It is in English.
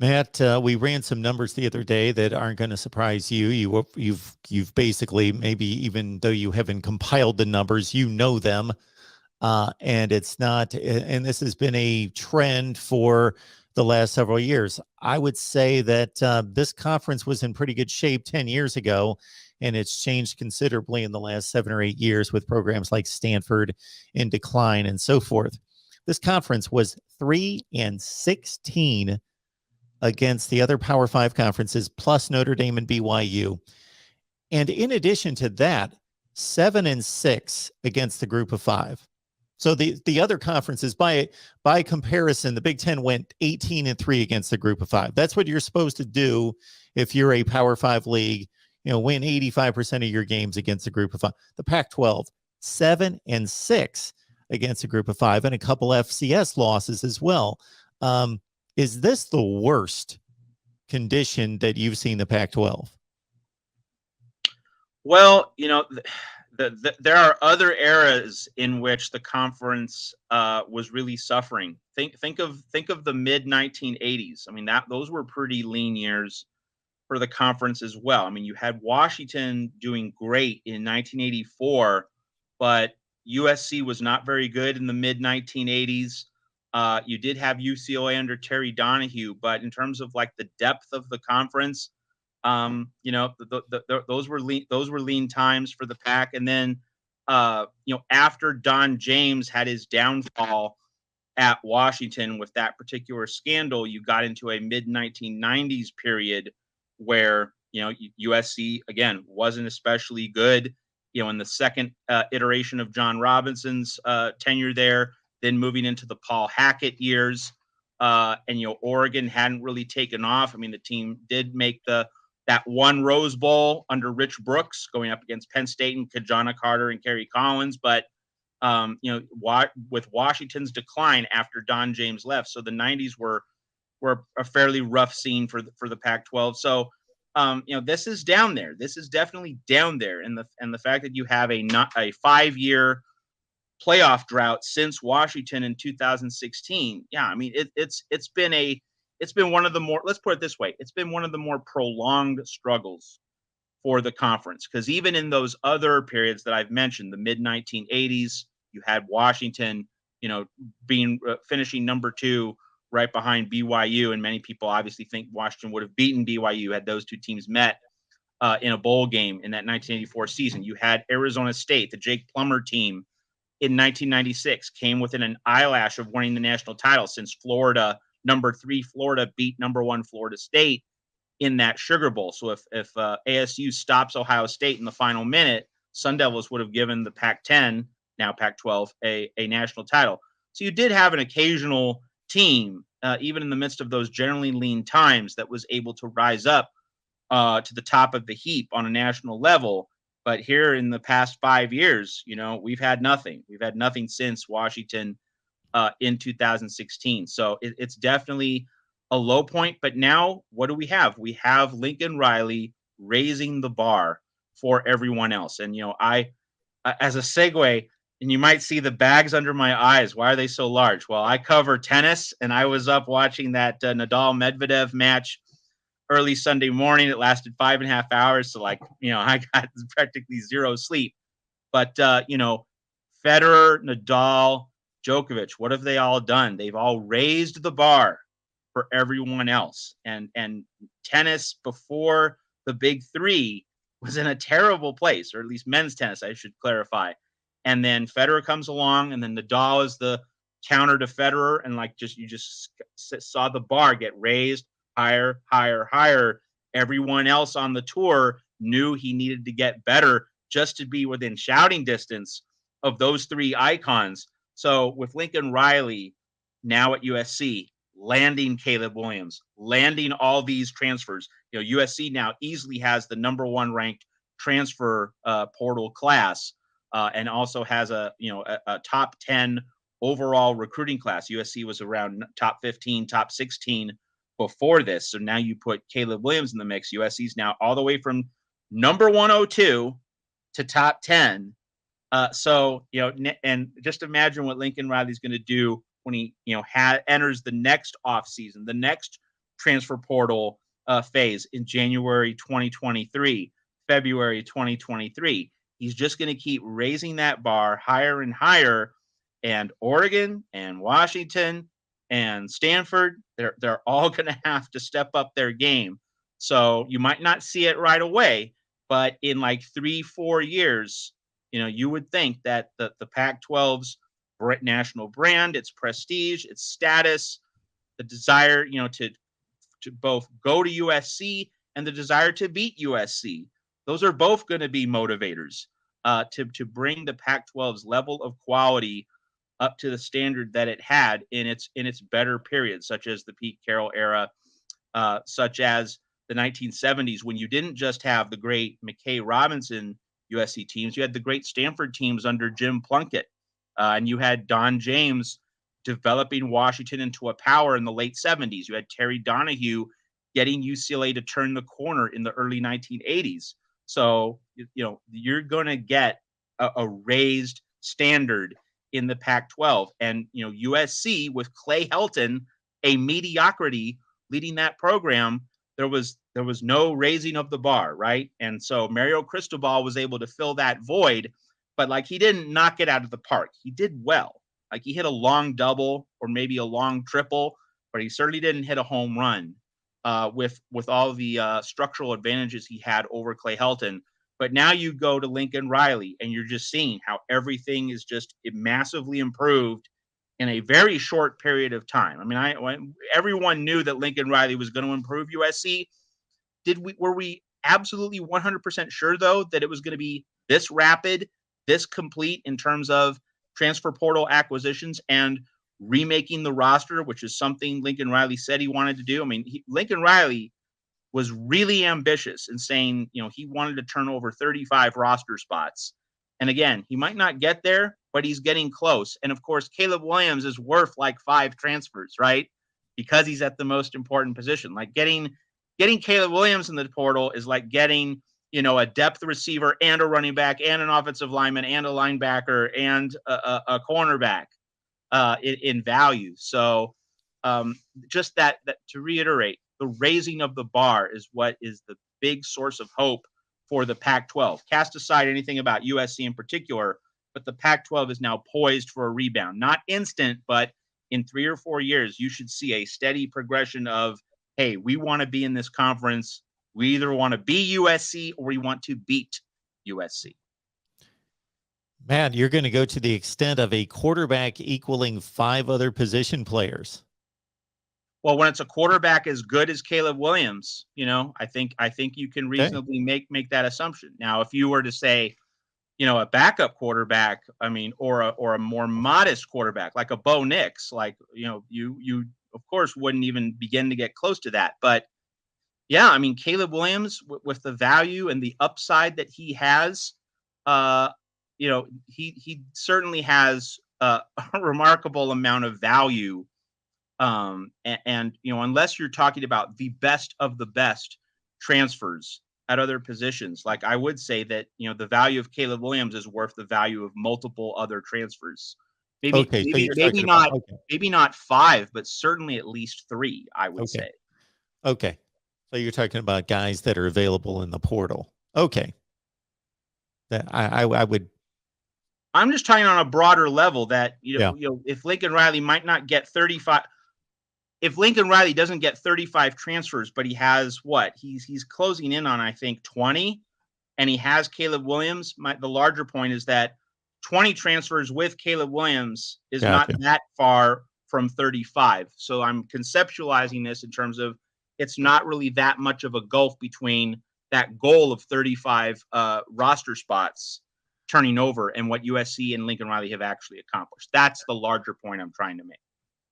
Matt, we ran some numbers the other day that aren't going to surprise you. You've basically, maybe even though you haven't compiled the numbers, you know them, and it's not. And this has been a trend for the last several years. I would say that this conference was in pretty good shape 10 years ago, and it's changed considerably in the last 7 or 8 years with programs like Stanford in decline and so forth. This conference was 3-16 against the other Power Five conferences, plus Notre Dame and BYU. And in addition to that, 7-6 against the group of five. So the other conferences, by comparison, the Big Ten went 18-3 against the group of five. That's what you're supposed to do if you're a Power Five league. Win 85% of your games against a group of five. The Pac-12, 7-6 against a group of five, and a couple FCS losses as well. Is this the worst condition that you've seen the Pac-12? Well, there are other eras in which the conference was really suffering. Think of the mid 1980s. I mean, those were pretty lean years for the conference as well. I mean, you had Washington doing great in 1984, but USC was not very good in the mid 1980s. You did have UCLA under Terry Donahue, but in terms of like the depth of the conference, those were lean times for the Pac. And then, after Don James had his downfall at Washington with that particular scandal, you got into a mid 1990s period where USC again wasn't especially good. In the second iteration of John Robinson's tenure there. Then moving into the Paul Hackett years, and Oregon hadn't really taken off. I mean, the team did make that one Rose Bowl under Rich Brooks, going up against Penn State and Kajana Carter and Kerry Collins. But with Washington's decline after Don James left, so the '90s were a fairly rough scene for the Pac-12. So this is down there. This is definitely down there, and the fact that you have a 5-year playoff drought since Washington in 2016. Yeah, I mean it's been one of the more, let's put it this way, it's been one of the more prolonged struggles for the conference, because even in those other periods that I've mentioned, the mid 1980s, you had Washington, being finishing number 2 right behind BYU, and many people obviously think Washington would have beaten BYU had those two teams met in a bowl game in that 1984 season. You had Arizona State, the Jake Plummer team, in 1996 came within an eyelash of winning the national title, since number 3 Florida beat number 1 Florida State in that Sugar Bowl. So if ASU stops Ohio State in the final minute, Sun Devils would have given the Pac-10, now Pac-12, a national title. So you did have an occasional team, even in the midst of those generally lean times, that was able to rise up to the top of the heap on a national level. But here in the past 5 years, we've had nothing. We've had nothing since Washington in 2016. So it's definitely a low point. But now what do we have? We have Lincoln Riley raising the bar for everyone else. And, I, as a segue, and you might see the bags under my eyes. Why are they so large? Well, I cover tennis, and I was up watching that Nadal-Medvedev match early Sunday morning. It lasted 5.5 hours. So I got practically zero sleep. But, Federer, Nadal, Djokovic, what have they all done? They've all raised the bar for everyone else. And tennis before the big three was in a terrible place, or at least men's tennis, I should clarify. And then Federer comes along, and then Nadal is the counter to Federer. And you just saw the bar get raised higher, higher, higher. Everyone else on the tour knew he needed to get better just to be within shouting distance of those three icons. So with Lincoln Riley now at USC, landing Caleb Williams, landing all these transfers, USC now easily has the number 1 ranked transfer portal class, and also has a top 10 overall recruiting class. USC was around top 15, top 16 before this. So now you put Caleb Williams in the mix. USC's now all the way from number 102 to top 10. And just imagine what Lincoln Riley's going to do when he, enters the next offseason, the next transfer portal phase in January 2023, February 2023. He's just going to keep raising that bar higher and higher. And Oregon and Washington and Stanford, they're all going to have to step up their game. So you might not see it right away, but in like 3-4 years, you would think that the Pac-12's national brand, its prestige, its status, the desire, to both go to USC and the desire to beat USC, those are both going to be motivators to bring the Pac-12's level of quality up to the standard that it had in its better periods, such as the Pete Carroll era, such as the 1970s, when you didn't just have the great McKay Robinson USC teams, you had the great Stanford teams under Jim Plunkett, and you had Don James developing Washington into a power in the late 70s. You had Terry Donahue getting UCLA to turn the corner in the early 1980s. So, you're going to get a raised standard in the Pac-12. And, USC with Clay Helton, a mediocrity leading that program, there was no raising of the bar, right? And so Mario Cristobal was able to fill that void, but like he didn't knock it out of the park. He did well. Like he hit a long double or maybe a long triple, but he certainly didn't hit a home run with all the structural advantages he had over Clay Helton. But now you go to Lincoln Riley and you're just seeing how everything is just massively improved in a very short period of time. I mean, everyone knew that Lincoln Riley was going to improve USC. Were we absolutely 100% sure though that it was going to be this rapid, this complete in terms of transfer portal acquisitions and remaking the roster, which is something Lincoln Riley said he wanted to do? I mean, Lincoln Riley was really ambitious in saying, he wanted to turn over 35 roster spots. And again, he might not get there, but he's getting close. And of course, Caleb Williams is worth like 5 transfers, right? Because he's at the most important position. Like getting Caleb Williams in the portal is like getting, a depth receiver and a running back and an offensive lineman and a linebacker and a cornerback in value. So just that to reiterate, the raising of the bar is what is the big source of hope for the Pac-12. Cast aside anything about USC in particular, but the Pac-12 is now poised for a rebound. Not instant, but in 3 or 4 years, you should see a steady progression of, hey, we want to be in this conference. We either want to be USC or we want to beat USC. Man, you're going to go to the extent of a quarterback equaling 5 other position players. Well, when it's a quarterback as good as Caleb Williams, I think you can reasonably make that assumption. Now, if you were to say, a backup quarterback, I mean, or a more modest quarterback like a Bo Nix, like, you of course wouldn't even begin to get close to that. But yeah, I mean, Caleb Williams with the value and the upside that he has, he certainly has a remarkable amount of value. And unless you're talking about the best of the best transfers at other positions, like I would say that, the value of Caleb Williams is worth the value of multiple other transfers. Maybe not 5, but certainly at least 3, I would say. Okay. So you're talking about guys that are available in the portal. Okay. That I would. I'm just talking on a broader level that, if Lincoln Riley might not get 35, if Lincoln Riley doesn't get 35 transfers, but he has he's closing in on, I think, 20, and he has Caleb Williams. The larger point is that 20 transfers with Caleb Williams is not that far from 35. So I'm conceptualizing this in terms of it's not really that much of a gulf between that goal of 35 roster spots turning over and what USC and Lincoln Riley have actually accomplished. That's the larger point I'm trying to make.